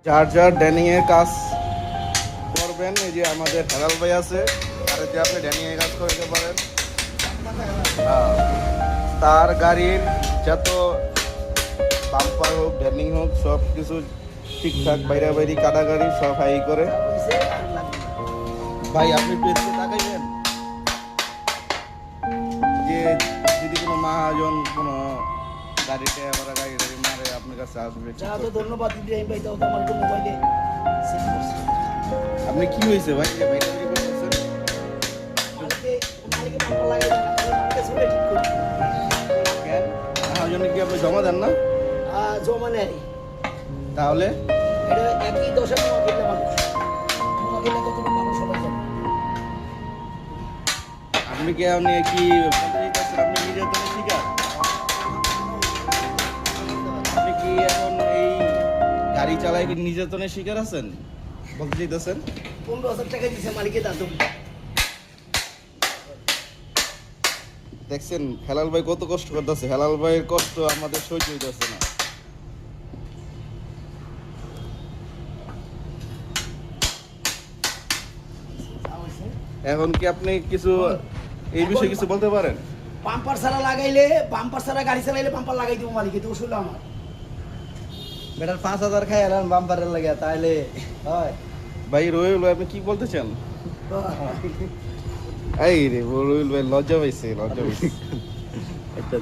যার যার ড্যানিং এর কাজ করবেন, এই যে আমাদের হেলাল ভাই আছে, আর যে আপনি ড্যানিং এর কাজ করে দিতে পারেন। তার গাড়ির যত বাম্পার হোক ড্যানিং হোক সব কিছু ঠিকঠাক, বাইরে বাইরে কাটা গাড়ি সব হাই করে। ভাই আপনি একটু এদিকে তাকাইবেন, যে যদি কোনো মহাজন কোনো গাড়িতে আবার গাড়ি গাড়ি মারে আপনার কাছে আসবে। ধন্যবাদ ইব্রাহিম ভাই, তাও তো আমার মোবাইলে সেভ করছে। আপনি কি হয়েছে ভাই যে বাইরে বাইরে করতেছেন? মালিকে বাম্পার লাগাই দেন, মালিকে চলে ঠিক করি। কেন মহাজনে কি আপনি জমা দেন না? জমা নেয় তাহলে এটা একই দশা তোমার কিনলে মানুষ, তোমার কিনলে কতটা মানুষ সবাই জানে। আপনি কি আপনি কি বলতে চাইতেছেন আপনি নির্যাতনের শিকার? আপনি কি এখন এই গাড়ি চালায় কি নির্যাতনের শিকার আছেন বলতে চাইতেছেন? 15,000 টাকা দিছে মালিকে দাদু। দেখছেন হেলাল ভাই কত কষ্ট করতেছে, হেলাল ভাইয়ের কষ্ট আমাদের সহ্য হইতেছে না। এখন কি আপনি কিছু এই বিষয়ে কিছু বলতে পারেন? বাম্পার ছাড়া লাগাইলে, বাম্পার ছাড়া গাড়ি চালাইলে বাম্পার লাগাই দিব মালিকে, তো উসুল আমার। বেটার 5,000 খাই এলাম বাম্পারের লাগে, তাইলে হয়? ভাই রহিল ভাই আপনি কি বলতে চান? এই রে রহিল ভাই লজ্জা পাইছে, লজ্জা পাইছে। একটা